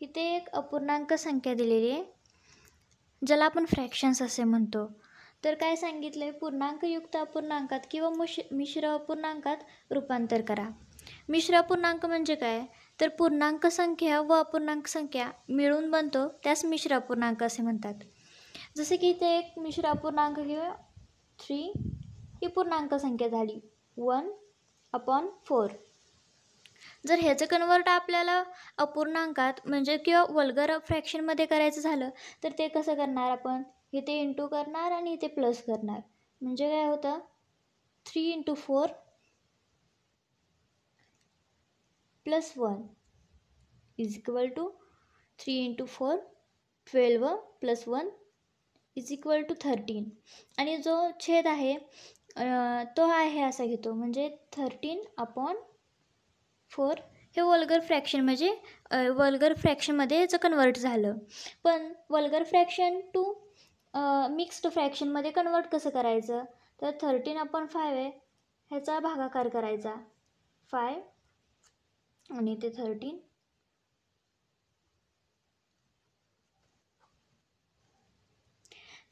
इथे एक अपूर्णांक संख्या दिलेली आहे, ज्याला आपण फ्रॅक्शन्स असे म्हणतो. तर काय सांगितलं आहे, पूर्णांकयुक्त अपूर्णांकात किंवा मिश्र अपूर्णांकात रूपांतर करा. मिश्र अपूर्णांक म्हणजे काय, तर पूर्णांक संख्या व अपूर्णांक संख्या मिळून बनतो, त्यास मिश्र अपूर्णांक असे म्हणतात. जसे की इथे एक मिश्र अपूर्णांक किंवा 3 ही पूर्णांक संख्या झाली 1/4. जर ह्याचं कन्वर्ट आपल्याला अपूर्णांकात म्हणजे किंवा वल्गर फ्रॅक्शनमध्ये करायचं झालं तर ते कसं करणार, आपण इथे इंटू करणार आणि इथे प्लस करणार. म्हणजे काय होतं, 3 × 4 + 1 = 3 × 4 12 + 1 = 13. आणि जो छेद आहे तो आहे असा घेतो, म्हणजे 13/4 हे वल्गर फ्रॅक्शन म्हणजे वल्गर फ्रॅक्शनमध्ये याचं कन्वर्ट झालं. पण वल्गर फ्रॅक्शन टू मिक्स्ड फ्रॅक्शनमध्ये कन्वर्ट कसं करायचं, तर 13/5 आहे, ह्याचा भागाकार करायचा 5 आणि ते 13.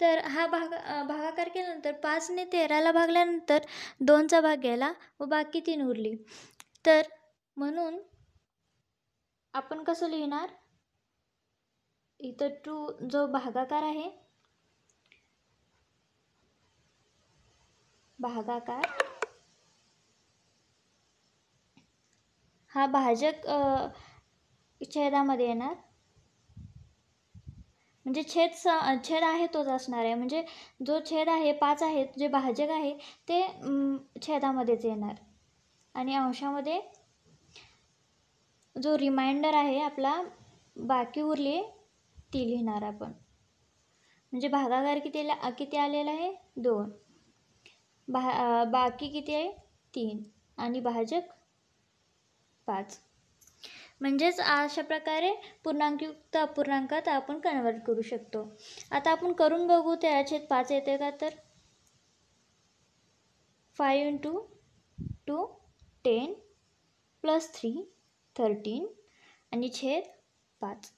तर हा भागाकार केल्यानंतर 5ने 13ला भागल्यानंतर 2चा भाग गेला व बाकी 3 उरली. तर म्हणून आपण कसं लिहिणार, इथं जो भागाकार आहे, भागाकार हा भाजक छेदामध्ये येणार, म्हणजे छेद आहे तोच असणार आहे. म्हणजे जो छेद आहे 5 आहे, जे भाजक आहे ते छेदामध्येच येणार. आणि अंशामध्ये जो रिमाइंडर आहे आपला बाकी उरली ती लिहिणार आपण. म्हणजे भागाकार किती आलेला आहे 2, बाकी किती आहे 3 आणि भाजक 5. म्हणजेच अशा प्रकारे पूर्णांकयुक्त अपूर्णांकात आपण कन्वर्ट करू शकतो. आता आपण करून बघू, 13/5 येते का, तर 5 × 2 10 + 3 13 आणि छेद 5.